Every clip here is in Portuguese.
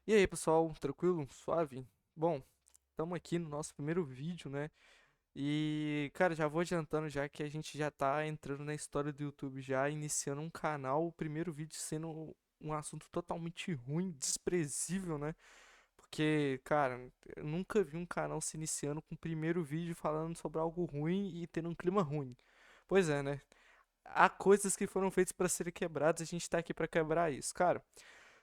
E aí, pessoal, tranquilo? Suave? Bom, estamos aqui no nosso primeiro vídeo, né? E, cara, já vou adiantando já que a gente já tá entrando na história do YouTube, já iniciando um canal, o primeiro vídeo sendo um assunto totalmente ruim, desprezível, né? Porque, cara, eu nunca vi um canal se iniciando com o primeiro vídeo falando sobre algo ruim e tendo um clima ruim. Pois é, né? Há coisas que foram feitas para serem quebradas, a gente tá aqui para quebrar isso, cara.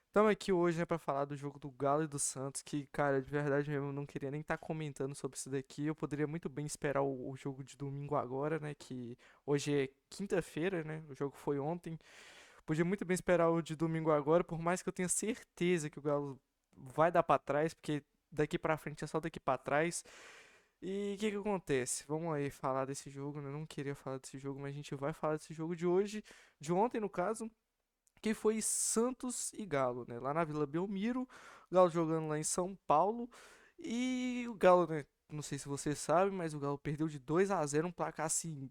Estamos aqui hoje, né, pra falar do jogo do Galo e do Santos, que, cara, de verdade mesmo, eu não queria nem estar comentando sobre isso daqui. Eu poderia muito bem esperar o jogo de domingo agora, né, que hoje é quinta-feira, né, o jogo foi ontem. Podia muito bem esperar o de domingo agora, por mais que eu tenha certeza que o Galo vai dar pra trás, porque daqui pra frente é só daqui pra trás. E o que que acontece? Vamos aí falar desse jogo, né? Eu não queria falar desse jogo, mas a gente vai falar desse jogo de hoje, de ontem no caso, que foi Santos e Galo, né? Lá na Vila Belmiro, o Galo jogando lá em São Paulo. E o Galo, né? Não sei se você sabe, mas o Galo perdeu de 2-0, um placar assim.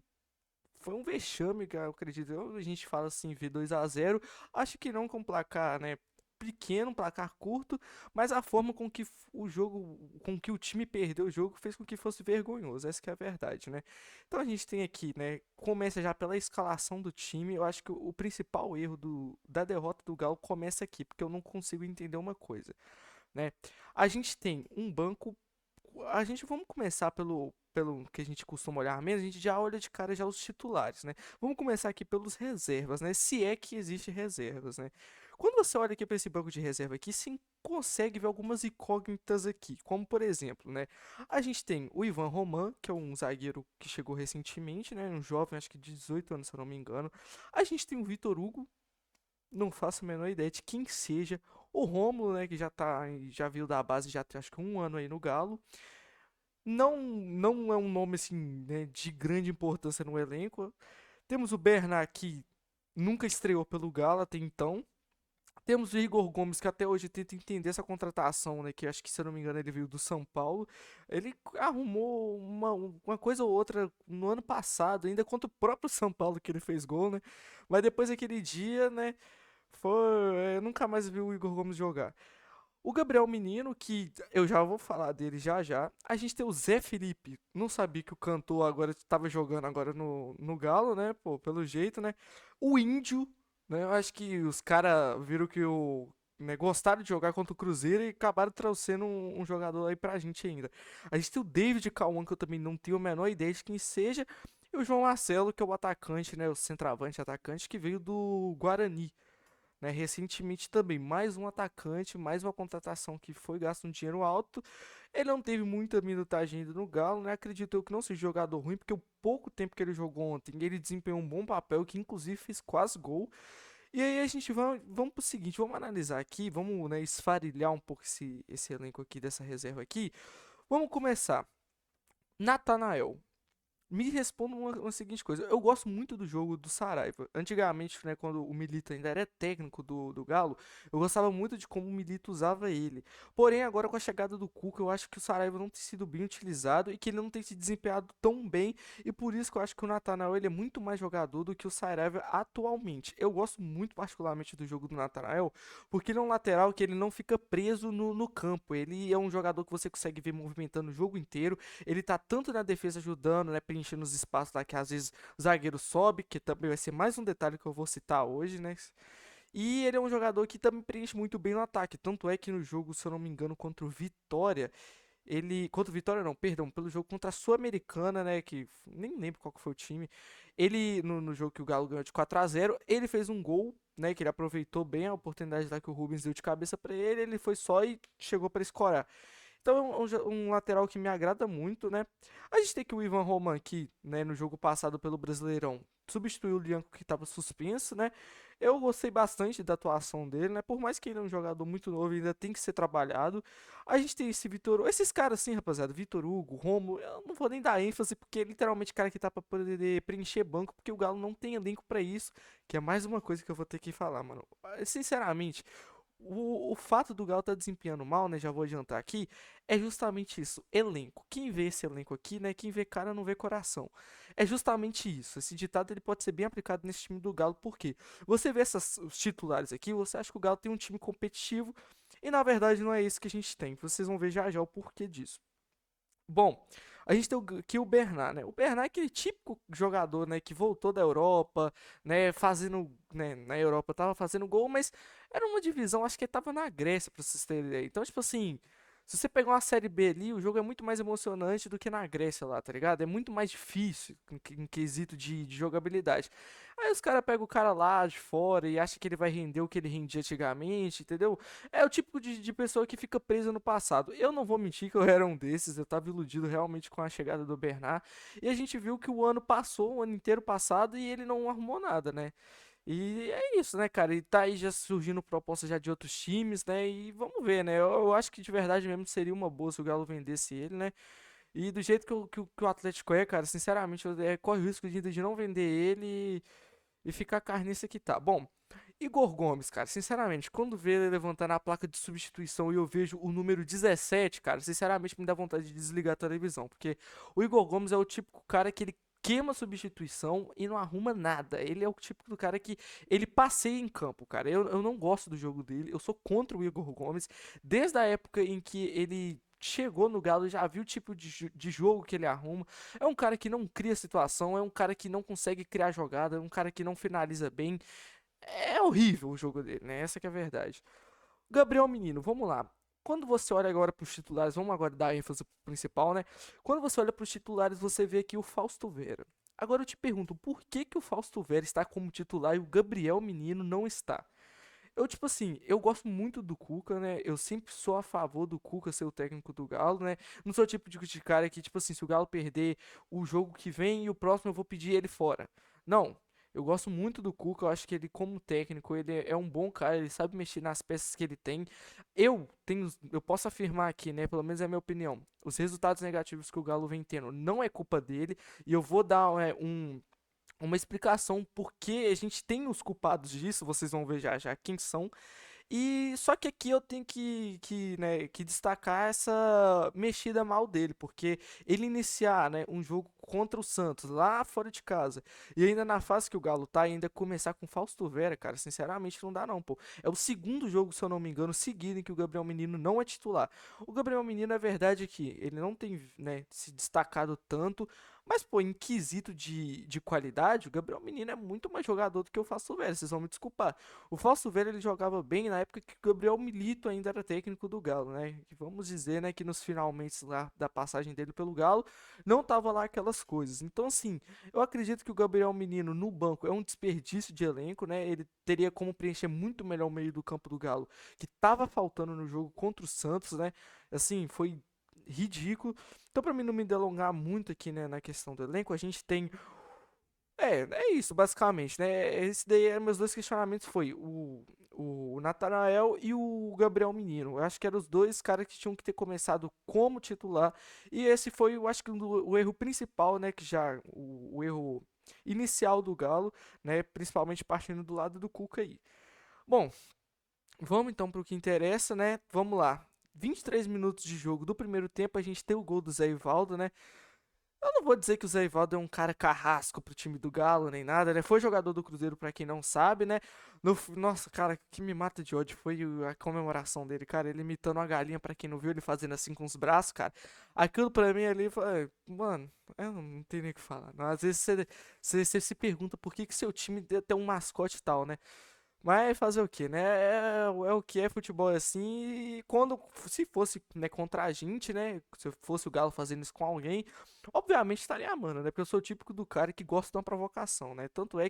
Foi um vexame, cara, eu acredito. A gente fala assim, v 2-0. Acho que não com um placar, né? Pequeno, um placar curto, mas a forma com que o jogo, com que o time perdeu o jogo fez com que fosse vergonhoso, essa que é a verdade, né? Então a gente tem aqui, né? Começa já pela escalação do time. Eu acho que o principal erro da derrota do Galo começa aqui, porque eu não consigo entender uma coisa, né? A gente tem um banco. A gente vamos começar pelo que a gente costuma olhar menos, a gente já olha de cara já os titulares, né? Vamos começar aqui pelos reservas, né? Se é que existe reservas, né? Quando você olha aqui para esse banco de reserva aqui, você consegue ver algumas incógnitas aqui, como por exemplo, né? A gente tem o Ivan Roman, que é um zagueiro que chegou recentemente, né? Um jovem, acho que de 18 anos, se eu não me engano. A gente tem o Vitor Hugo, não faço a menor ideia de quem seja. O Rômulo, né, que já veio da base já tem acho que um ano aí no Galo. Não é um nome assim, né, de grande importância no elenco. Temos o Bernard que nunca estreou pelo Galo até então. Temos o Igor Gomes que até hoje tenta entender essa contratação, né, que acho que se eu não me engano ele veio do São Paulo. Ele arrumou uma coisa ou outra no ano passado, ainda contra o próprio São Paulo que ele fez gol, né? Mas depois daquele dia, né, eu nunca mais vi o Igor Gomes jogar. O Gabriel Menino, que eu já vou falar dele já já. A gente tem o Zé Felipe. Não sabia que o cantor agora estava jogando agora no Galo, né? Pô, pelo jeito, né? O Índio, né? Eu acho que os caras viram que né, gostaram de jogar contra o Cruzeiro e acabaram trouxendo um jogador aí pra gente ainda. A gente tem o David Cauã, que eu também não tenho a menor ideia de quem seja. E o João Marcelo, que é o atacante, né? O centroavante atacante que veio do Guarani, né? Recentemente também, mais um atacante, mais uma contratação que foi gasto um dinheiro alto. Ele não teve muita minutagem ainda no Galo, né? Acredito eu que não seja jogador ruim, porque o pouco tempo que ele jogou ontem, ele desempenhou um bom papel, que inclusive fez quase gol. E aí a gente vamos pro seguinte, vamos analisar aqui, vamos, né, esfarilhar um pouco esse elenco aqui dessa reserva aqui. Vamos começar. Natanael. Me responda uma seguinte coisa. Eu gosto muito do jogo do Saraiva. Antigamente, né, quando o Milito ainda era técnico do Galo, eu gostava muito de como o Milito usava ele. Porém, agora com a chegada do Cuca, eu acho que o Saraiva não tem sido bem utilizado e que ele não tem se desempenhado tão bem. E por isso que eu acho que o Natanael ele é muito mais jogador do que o Saraiva atualmente. Eu gosto muito particularmente do jogo do Natanael, porque ele é um lateral que ele não fica preso no campo. Ele é um jogador que você consegue ver movimentando o jogo inteiro. Ele tá tanto na defesa ajudando, né, preenchendo os espaços lá que às vezes o zagueiro sobe, que também vai ser mais um detalhe que eu vou citar hoje, né? E ele é um jogador que também preenche muito bem no ataque. Tanto é que no jogo, se eu não me engano, contra o Vitória, ele. Contra o Vitória, não, perdão, pelo jogo contra a Sul-Americana, né? Que nem lembro qual que foi o time. Ele, no jogo que o Galo ganhou de 4-0, ele fez um gol, né? Que ele aproveitou bem a oportunidade lá que o Rubens deu de cabeça pra ele. Ele foi só e chegou pra escorar. Então é um lateral que me agrada muito, né? A gente tem que o Ivan Roman aqui, né, no jogo passado pelo Brasileirão, substituiu o Lianco que estava suspenso, né? Eu gostei bastante da atuação dele, né? Por mais que ele é um jogador muito novo, ainda tem que ser trabalhado. A gente tem esse Vitor, esses caras assim, rapaziada, Vitor Hugo, Romo, eu não vou nem dar ênfase porque é literalmente cara que tá para poder preencher banco, porque o Galo não tem elenco para isso, que é mais uma coisa que eu vou ter que falar, mano. Sinceramente, o fato do Galo estar desempenhando mal, né? Já vou adiantar aqui, é justamente isso, elenco. Quem vê esse elenco aqui, né? Quem vê cara não vê coração. É justamente isso. Esse ditado ele pode ser bem aplicado nesse time do Galo, porque você vê os titulares aqui, você acha que o Galo tem um time competitivo E na verdade não é isso que a gente tem. Vocês vão ver já já o porquê disso. Bom, a gente tem aqui o Bernat, né? O Bernat é aquele típico jogador, né, que voltou da Europa, né, fazendo, né, na Europa tava fazendo gol, mas era uma divisão, acho que ele tava na Grécia, pra vocês terem ideia. Então, tipo assim, se você pegar uma Série B ali, o jogo é muito mais emocionante do que na Grécia lá, tá ligado? É muito mais difícil em quesito de jogabilidade. Aí os caras pegam o cara lá de fora e acham que ele vai render o que ele rendia antigamente, entendeu? É o tipo de pessoa que fica presa no passado. Eu não vou mentir que eu era um desses, eu tava iludido realmente com a chegada do Bernard. E a gente viu que o ano passou, o ano inteiro passado, e ele não arrumou nada, né? E é isso, né, cara? E tá aí já surgindo propostas já de outros times, né? E vamos ver, né? Eu acho que de verdade mesmo seria uma boa se o Galo vendesse ele, né? E do jeito que o Atlético é, cara, sinceramente, corre o risco de não vender ele e ficar a carniça que tá. Bom, Igor Gomes, cara, sinceramente, quando vê ele levantando a placa de substituição e eu vejo o número 17, cara, sinceramente me dá vontade de desligar a televisão, porque o Igor Gomes é o típico cara que ele queima a substituição e não arruma nada. Ele é o tipo do cara que ele passeia em campo, cara. Eu não gosto do jogo dele, eu sou contra o Igor Gomes, desde a época em que ele chegou no Galo, já viu o tipo de jogo que ele arruma. É um cara que não cria situação, é um cara que não consegue criar jogada, é um cara que não finaliza bem. É horrível o jogo dele, né? Essa que é a verdade. Gabriel Menino, vamos lá. Quando você olha agora para os titulares, vamos agora dar ênfase pro principal, né? Quando você olha para os titulares, você vê aqui o Fausto Vera. Agora eu te pergunto, por que que o Fausto Vera está como titular e o Gabriel Menino não está? Eu, tipo assim, eu gosto muito do Cuca, né? Eu sempre sou a favor do Cuca ser o técnico do Galo, né? Não sou o tipo de cara que, tipo assim, se o Galo perder o jogo que vem e o próximo eu vou pedir ele fora. Não. Eu gosto muito do Cuca, eu acho que ele, como técnico, ele é um bom cara, ele sabe mexer nas peças que ele tem. Eu posso afirmar aqui, né? Pelo menos é a minha opinião. Os resultados negativos que o Galo vem tendo não é culpa dele, e eu vou dar uma explicação porque a gente tem os culpados disso, vocês vão ver já já quem são. E só que aqui eu tenho que destacar essa mexida mal dele, porque ele iniciar, né, um jogo contra o Santos lá fora de casa e ainda na fase que o Galo tá, ainda começar com Fausto Vera, cara, sinceramente não dá não, pô. É o segundo jogo, se eu não me engano, seguido em que o Gabriel Menino não é titular. O Gabriel Menino é verdade que ele não tem, né, se destacado tanto, mas, pô, em quesito de qualidade, o Gabriel Menino é muito mais jogador do que o Fausto Vera, vocês vão me desculpar. O Fausto Vera ele jogava bem na época que o Gabriel Milito ainda era técnico do Galo, né? E vamos dizer, né, que nos finalmente lá da passagem dele pelo Galo não tava lá aquelas coisas. Então, assim, eu acredito que o Gabriel Menino no banco é um desperdício de elenco, né? Ele teria como preencher muito melhor o meio do campo do Galo, que tava faltando no jogo contra o Santos, né? Assim, foi ridículo. Então, pra mim não me delongar muito aqui, né, na questão do elenco, a gente tem é isso, basicamente, né? Esse daí, meus dois questionamentos foi o Natanael e o Gabriel Menino. Eu acho que eram os dois caras que tinham que ter começado como titular. E esse foi, eu acho que o erro principal, né? Que já o erro inicial do Galo, né? Principalmente partindo do lado do Cuca aí. Bom, vamos então para o que interessa, né? Vamos lá. 23 minutos de jogo do primeiro tempo, a gente tem o gol do Zé Ivaldo, né? Eu não vou dizer que o Zé Ivaldo é um cara carrasco pro time do Galo, nem nada, né? Foi jogador do Cruzeiro, pra quem não sabe, né? Nossa, cara, que me mata de ódio foi a comemoração dele, cara. Ele imitando uma galinha, pra quem não viu, ele fazendo assim com os braços, cara. Aquilo pra mim ali, mano, eu não tenho nem o que falar. Não. Às vezes você se pergunta por que seu time tem um mascote e tal, né? Mas fazer o quê, né? É o que é futebol assim. E quando, se fosse, né, contra a gente, né? Se fosse o Galo fazendo isso com alguém, obviamente estaria amando, né? Porque eu sou o típico do cara que gosta de uma provocação, né? Tanto é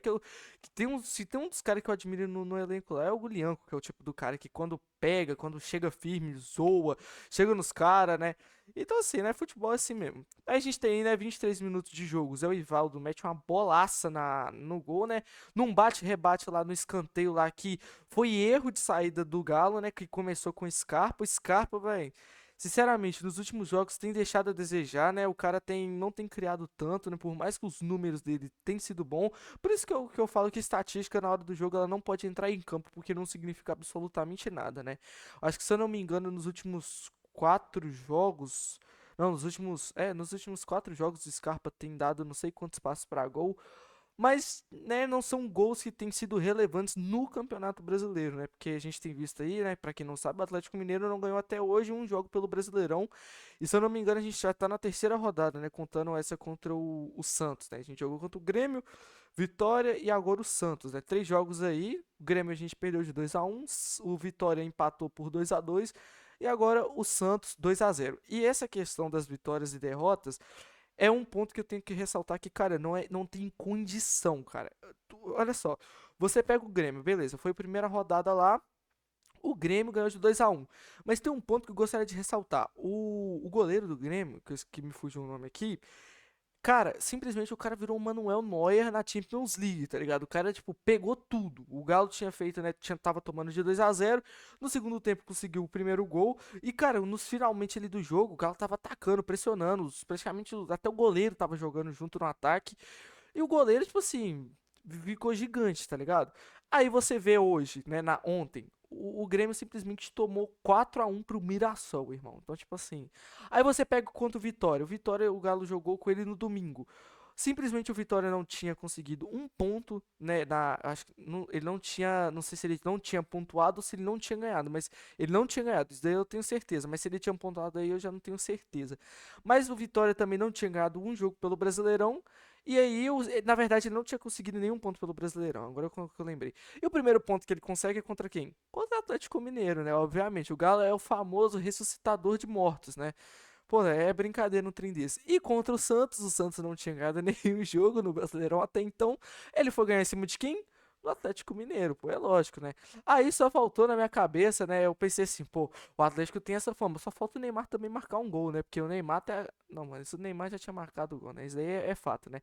se tem um dos caras que eu admiro no elenco lá, é o Gulianco, que é o tipo do cara que quando pega, quando chega firme, zoa, chega nos caras, né? Então, assim, né? Futebol é assim mesmo. Aí a gente tem, né, 23 minutos de jogo. O Zé Ivaldo mete uma bolaça no gol, né? Num bate-rebate lá no escanteio lá que foi erro de saída do Galo, né? Que começou com o Scarpa. O Scarpa, velho, sinceramente, nos últimos jogos tem deixado a desejar, né? O cara não tem criado tanto, né? Por mais que os números dele tenham sido bom. Por isso que eu falo que estatística na hora do jogo ela não pode entrar em campo, porque não significa absolutamente nada, né? Acho que se eu não me engano, nos últimos 4 jogos. Não, nos últimos 4 jogos o Scarpa tem dado não sei quantos passos para gol. Mas, né, não são gols que têm sido relevantes no Campeonato Brasileiro, né? Porque a gente tem visto aí, né, pra quem não sabe, o Atlético Mineiro não ganhou até hoje um jogo pelo Brasileirão. E se eu não me engano, a gente já tá na terceira rodada, né, contando essa contra o Santos, né? A gente jogou contra o Grêmio, Vitória e agora o Santos, né? Três jogos aí. O Grêmio a gente perdeu de 2-1, o Vitória empatou por 2-2 e agora o Santos 2-0. E essa questão das vitórias e derrotas é um ponto que eu tenho que ressaltar que, cara, não tem condição, cara. Olha só, você pega o Grêmio, beleza, foi a primeira rodada lá, o Grêmio ganhou de 2-1. Mas tem um ponto que eu gostaria de ressaltar. O goleiro do Grêmio, que me fugiu o nome aqui, cara, simplesmente o cara virou o Manuel Neuer na Champions League, tá ligado? O cara, tipo, pegou tudo. O Galo tinha feito, né? Tava tomando de 2-0. No segundo tempo conseguiu o primeiro gol. E, cara, nos finalmente ali do jogo, o Galo tava atacando, pressionando. Praticamente até o goleiro tava jogando junto no ataque. E o goleiro, tipo assim, ficou gigante, tá ligado? Aí você vê hoje, né, ontem, o Grêmio simplesmente tomou 4-1 pro Mirassol, irmão. Então, tipo assim. Aí você pega contra o Vitória. O Vitória, o Galo jogou com ele no domingo. Simplesmente o Vitória não tinha conseguido um ponto, né? Acho que ele não tinha. Não sei se ele não tinha pontuado ou se ele não tinha ganhado, mas ele não tinha ganhado. Isso daí eu tenho certeza. Mas se ele tinha pontuado aí, eu já não tenho certeza. Mas o Vitória também não tinha ganhado um jogo pelo Brasileirão. E aí, na verdade, ele não tinha conseguido nenhum ponto pelo Brasileirão. Agora que eu lembrei. E o primeiro ponto que ele consegue é contra quem? Contra o Atlético Mineiro, né? Obviamente. O Galo é o famoso ressuscitador de mortos, né? Pô, é brincadeira no trem desse. E contra o Santos não tinha ganhado nenhum jogo no Brasileirão até então. Ele foi ganhar em cima de quem? Do Atlético Mineiro, pô, é lógico, né? Aí só faltou na minha cabeça, né? Eu pensei assim, pô, o Atlético tem essa fama, só falta o Neymar também marcar um gol, né? Porque o Neymar tá. Não, mas o Neymar já tinha marcado o gol, né? Isso daí é fato, né?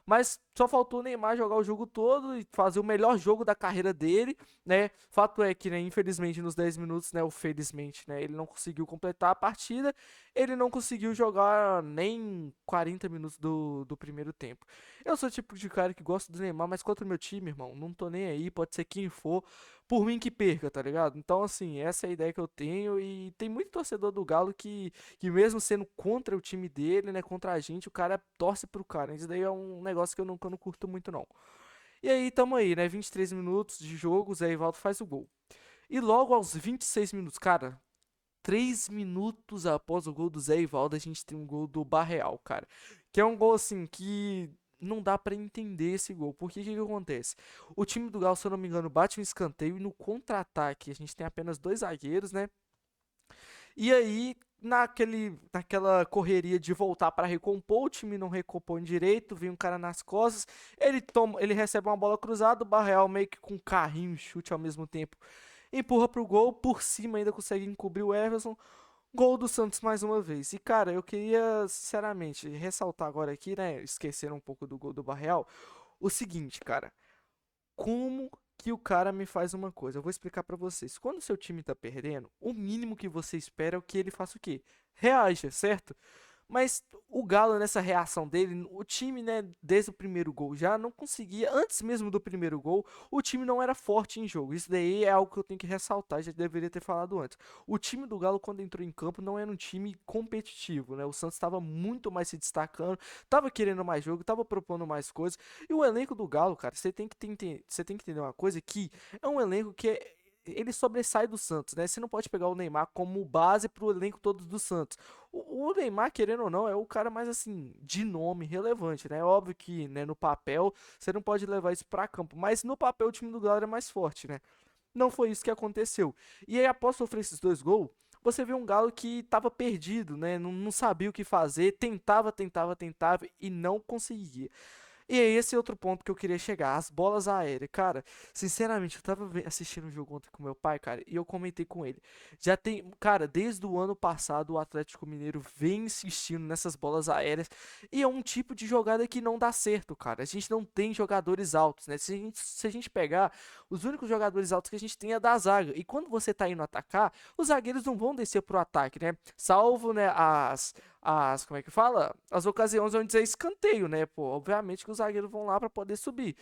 Mas só faltou o Neymar jogar o jogo todo e fazer o melhor jogo da carreira dele, né? Fato é que, né, infelizmente, nos 10 minutos, né, ou felizmente, né, ele não conseguiu completar a partida, ele não conseguiu jogar nem 40 minutos do primeiro tempo. Eu sou o tipo de cara que gosta do Neymar, mas contra o meu time, irmão, não tô nem aí, pode ser quem for, por mim que perca, tá ligado? Então, assim, essa é a ideia que eu tenho e tem muito torcedor do Galo que mesmo sendo contra o time dele, né, contra a gente, o cara torce pro cara. Isso daí é um negócio que eu não curto muito, não. E aí, tamo aí, né, 23 minutos de jogo, o Zé Ivaldo faz o gol. E logo aos 26 minutos, cara, 3 minutos após o gol do Zé Ivaldo, a gente tem um gol do Barreal, cara. Que é um gol, assim, que não dá pra entender esse gol. Porque o que acontece? O time do Galo, se eu não me engano, bate um escanteio e no contra-ataque a gente tem apenas dois zagueiros, né? E aí, naquela correria de voltar para recompor, o time não recompõe direito, vem um cara nas costas, ele recebe uma bola cruzada, o Barreal meio que com carrinho e chute ao mesmo tempo, empurra pro gol, por cima ainda consegue encobrir o Everson, gol do Santos mais uma vez. E cara, eu queria sinceramente ressaltar agora aqui, né, esquecer um pouco do gol do Barreal, o seguinte, cara, como que o cara me faz uma coisa? Eu vou explicar pra vocês. Quando o seu time tá perdendo, o mínimo que você espera é que ele faça o quê? Reaja, certo? Mas o Galo, nessa reação dele, o time, né, desde o primeiro gol já não conseguia, antes mesmo do primeiro gol, o time não era forte em jogo. Isso daí é algo que eu tenho que ressaltar, já deveria ter falado antes. O time do Galo, quando entrou em campo, não era um time competitivo, né? O Santos estava muito mais se destacando, estava querendo mais jogo, estava propondo mais coisas. E o elenco do Galo, cara, você tem que entender uma coisa que é um elenco ele sobressai do Santos, né? Você não pode pegar o Neymar como base pro elenco todo do Santos. O Neymar, querendo ou não, é o cara mais assim, de nome relevante, né? É óbvio que, né, no papel, você não pode levar isso pra campo, mas no papel o time do Galo é mais forte, né? Não foi isso que aconteceu. E aí, após sofrer esses dois gols, você vê um Galo que tava perdido, né? Não sabia o que fazer, tentava e não conseguia. E é esse outro ponto que eu queria chegar, as bolas aéreas. Cara, sinceramente, eu tava assistindo um jogo ontem com meu pai, cara, e eu comentei com ele. Já tem, cara, desde o ano passado o Atlético Mineiro vem insistindo nessas bolas aéreas e é um tipo de jogada que não dá certo, cara. A gente não tem jogadores altos, né? Se a gente pegar, os únicos jogadores altos que a gente tem é da zaga. E quando você tá indo atacar, os zagueiros não vão descer pro ataque, né? Salvo, né, como é que fala? As ocasiões onde é escanteio, né? Pô, obviamente que os zagueiros vão lá para poder subir.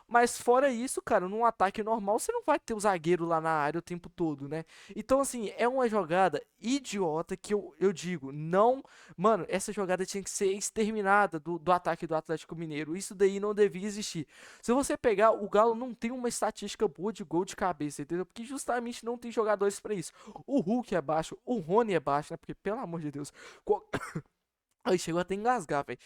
Mas fora isso, cara, num ataque normal você não vai ter o zagueiro lá na área o tempo todo, né? Então, assim, é uma jogada idiota que eu digo, não. Mano, essa jogada tinha que ser exterminada do ataque do Atlético Mineiro. Isso daí não devia existir. Se você pegar, o Galo não tem uma estatística boa de gol de cabeça, entendeu? Porque justamente não tem jogadores pra isso. O Hulk é baixo, o Rony é baixo, né? Porque, pelo amor de Deus. Aí chegou até a engasgar, velho.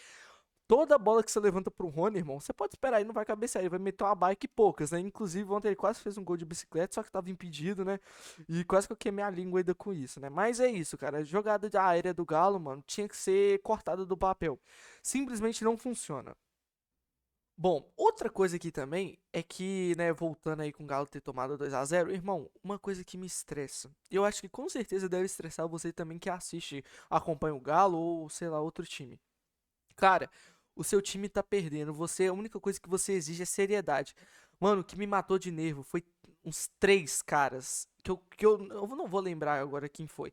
Toda bola que você levanta pro Rony, irmão, você pode esperar, ele não vai cabecear, ele vai meter uma bike e poucas, né? Inclusive, ontem ele quase fez um gol de bicicleta, só que tava impedido, né? E quase que eu queimei a língua ainda com isso, né? Mas é isso, cara. A jogada de aérea do Galo, mano, tinha que ser cortada do papel. Simplesmente não funciona. Bom, outra coisa aqui também é que, né, voltando aí com o Galo ter tomado 2-0, irmão, uma coisa que me estressa. Eu acho que com certeza deve estressar você também que assiste, acompanha o Galo ou, sei lá, outro time. Cara, o seu time tá perdendo. Você, a única coisa que você exige é seriedade. Mano, o que me matou de nervo foi uns três caras. Eu não vou lembrar agora quem foi.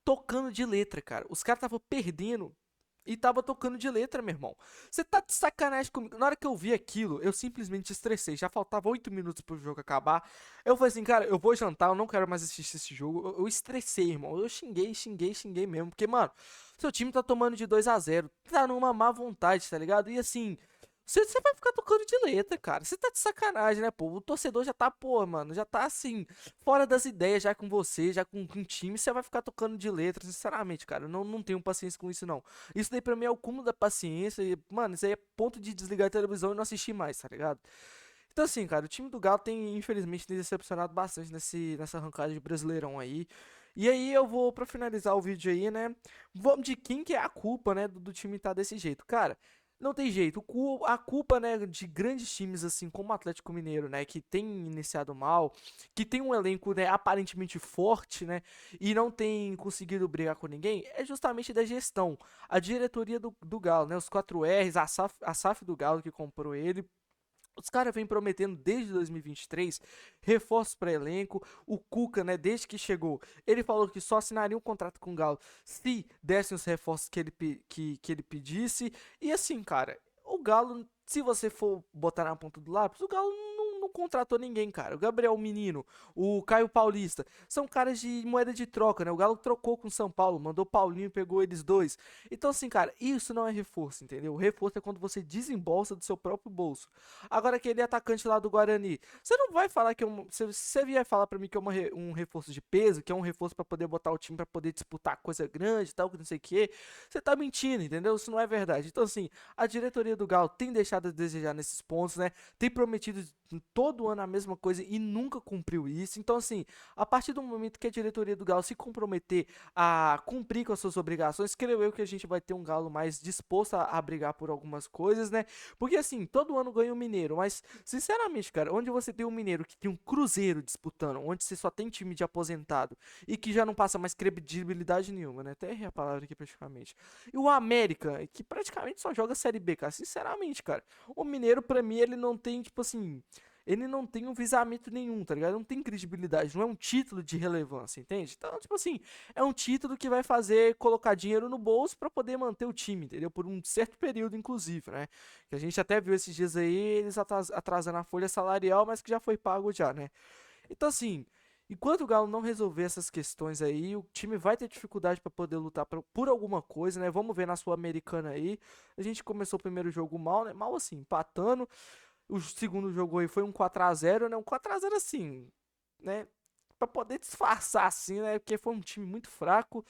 Tocando de letra, cara. Os caras estavam perdendo e tava tocando de letra, meu irmão. Você tá de sacanagem comigo. Na hora que eu vi aquilo, eu simplesmente estressei. Já faltava 8 minutos pro jogo acabar. Eu falei assim, cara, eu vou jantar, eu não quero mais assistir esse jogo. Eu estressei, irmão. Eu xinguei mesmo. Porque, mano, seu time tá tomando de 2-0, tá numa má vontade, tá ligado? E assim, você vai ficar tocando de letra, cara. Você tá de sacanagem, né, pô? O torcedor já tá, pô, mano, já tá assim, fora das ideias já com você, já com o time. Você vai ficar tocando de letra, sinceramente, cara. Eu não tenho paciência com isso, não. Isso daí pra mim é o cúmulo da paciência. E, mano, isso aí é ponto de desligar a televisão e não assistir mais, tá ligado? Então, assim, cara, o time do Galo tem, infelizmente, tem decepcionado bastante nessa arrancada de Brasileirão aí. E aí eu vou, pra finalizar o vídeo aí, né? Vamos de quem que é a culpa, né, do time estar desse jeito. Cara, não tem jeito. A culpa, né, de grandes times, assim, como o Atlético Mineiro, né, que tem iniciado mal, que tem um elenco, né, aparentemente forte, né, e não tem conseguido brigar com ninguém, é justamente da gestão. A diretoria do Galo, né, os 4 R's, a SAF do Galo que comprou ele, os caras vêm prometendo desde 2023 reforços para elenco. O Cuca, né, desde que chegou, ele falou que só assinaria um contrato com o Galo se dessem os reforços que ele pedisse. E assim, cara, o Galo, se você for botar na ponta do lápis, o Galo não contratou ninguém, cara. O Gabriel Menino, o Caio Paulista, são caras de moeda de troca, né? O Galo trocou com o São Paulo, mandou Paulinho e pegou eles dois. Então, assim, cara, isso não é reforço, entendeu? O reforço é quando você desembolsa do seu próprio bolso. Agora, aquele atacante lá do Guarani, você não vai falar que é um. Se você vier falar pra mim que é um reforço de peso, que é um reforço pra poder botar o time pra poder disputar coisa grande e tal, que não sei o quê, você tá mentindo, entendeu? Isso não é verdade. Então, assim, a diretoria do Galo tem deixado a desejar nesses pontos, né? Tem prometido todo ano a mesma coisa e nunca cumpriu isso. Então, assim, a partir do momento que a diretoria do Galo se comprometer a cumprir com as suas obrigações, creio eu que a gente vai ter um Galo mais disposto a brigar por algumas coisas, né? Porque assim, todo ano ganha o Mineiro, mas sinceramente, cara, onde você tem um Mineiro que tem um Cruzeiro disputando, onde você só tem time de aposentado e que já não passa mais credibilidade nenhuma, né? Até errei a palavra aqui praticamente. E o América, que praticamente só joga Série B, cara, sinceramente, cara. O Mineiro, pra mim, ele não tem, tipo assim, ele não tem um visamento nenhum, tá ligado? Não tem credibilidade, não é um título de relevância, entende? Então, tipo assim, é um título que vai fazer colocar dinheiro no bolso pra poder manter o time, entendeu? Por um certo período, inclusive, né? Que a gente até viu esses dias aí, eles atrasando a folha salarial, mas que já foi pago já, né? Então, assim, enquanto o Galo não resolver essas questões aí, o time vai ter dificuldade pra poder lutar por alguma coisa, né? Vamos ver na Sul-Americana aí. A gente começou o primeiro jogo mal, né? Mal assim, empatando. O segundo jogo aí foi um 4-0, né? Um 4-0 assim, né? Pra poder disfarçar assim, né? Porque foi um time muito fraco.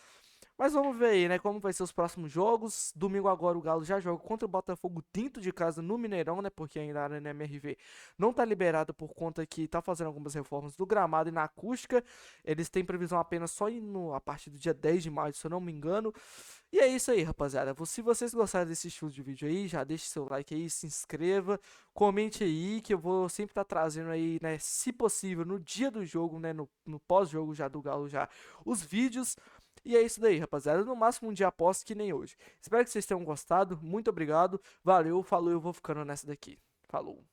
Mas vamos ver aí, né, como vai ser os próximos jogos. Domingo agora o Galo já joga contra o Botafogo dentro de casa no Mineirão, né, porque ainda a Arena MRV não tá liberada por conta que tá fazendo algumas reformas do gramado e na acústica. Eles têm previsão apenas só a partir do dia 10 de maio, se eu não me engano. E é isso aí, rapaziada. Se vocês gostaram desse estilo de vídeo aí, já deixe seu like aí, se inscreva, comente aí, que eu vou sempre estar trazendo aí, né, se possível, no dia do jogo, né, no pós-jogo já do Galo já, os vídeos. E é isso daí, rapaziada. No máximo um dia após que nem hoje. Espero que vocês tenham gostado. Muito obrigado. Valeu, falou. Eu vou ficando nessa daqui. Falou.